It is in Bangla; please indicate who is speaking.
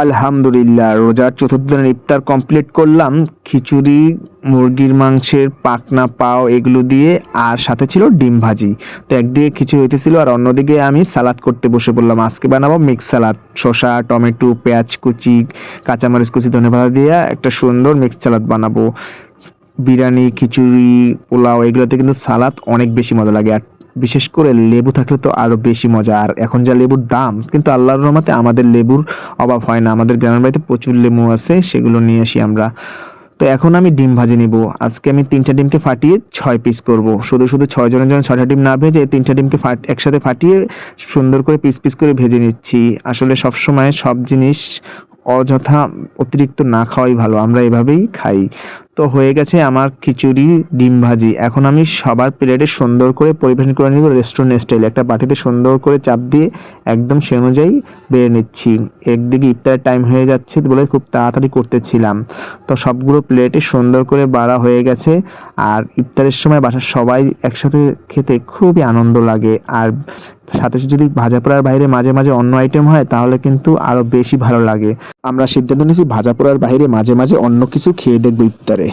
Speaker 1: আলহামদুলিল্লাহ, রোজার চতুর্থ দিনের ইফতার কমপ্লিট করলাম। খিচুড়ি, মুরগির মাংসের পাকনা পাও এগুলো দিয়ে, আর সাথে ছিল ডিম ভাজি। তো একদিকে খিচুড়ি হইতেছিল আর অন্যদিকে আমি সালাদ করতে বসে পড়লাম। আজকে বানাবো মিক্স সালাদ, শসা, টমেটো, পেঁয়াজ কুচি, কাঁচামরিচ কুচি, ধনেপাতা দিয়ে একটা সুন্দর মিক্স সালাদ বানাবো। বিরিয়ানি, খিচুড়ি, পোলাও এগুলোতে কিন্তু সালাদ অনেক বেশি মজা লাগে, আর বিশেষ করে লেবু থাকলে তো আরো বেশি মজা। আর এখন যা লেবুর দাম, কিন্তু আল্লাহর রহমতে আমাদের লেবুর অভাব হয় না। আমাদের গ্রামের বাড়িতে প্রচুর লেবু আছে, সেগুলো নিয়ে আসি আমরা। তো এখন আমি ডিম ভাজি নিব। আজকে আমি ৩টা ডিমকে ফাটিয়ে ৬ পিস করব। শুধু শুধু ৬ জনের জন্য ৬টা ডিম না ভেজে ৩টা ডিমকে একসাথে ফাটিয়ে সুন্দর করে পিস পিস করে ভেজে নিচ্ছি। আসলে সবসময় সব জিনিস অযথা অতিরিক্ত না খাওয়াই ভালো, আমরা এভাবেই খাই। তো হয়ে গেছে আমার খিচুড়ি, ডিম ভাজি। এখন আমি সবার প্লেটে সুন্দর করে পরিবেশন করে নিব রেস্টুরেন্ট স্টাইলে। একটা বাটিতে সুন্দর করে চাপ দিয়ে একদম সে অনুযায়ী বেড়ে নিচ্ছি। একদিকে ইফতারের টাইম হয়ে যাচ্ছে বলে খুব তাড়াতাড়ি করতেছিলাম। তো সবগুলো প্লেটে সুন্দর করে বাড়া হয়ে গেছে। আর ইফতারের সময় বাসার সবাই একসাথে খেতে খুবই আনন্দ লাগে। আর সাথে যদি ভাজা পোড়ার বাইরে মাঝে মাঝে অন্য আইটেম হয় তাহলে কিন্তু আরো বেশি ভালো লাগে। আমরা সিদ্ধান্ত নিয়েছি ভাজা পোড়ার বাইরে মাঝে মাঝে অন্য কিছু খেয়ে দেখবো ইফতারে।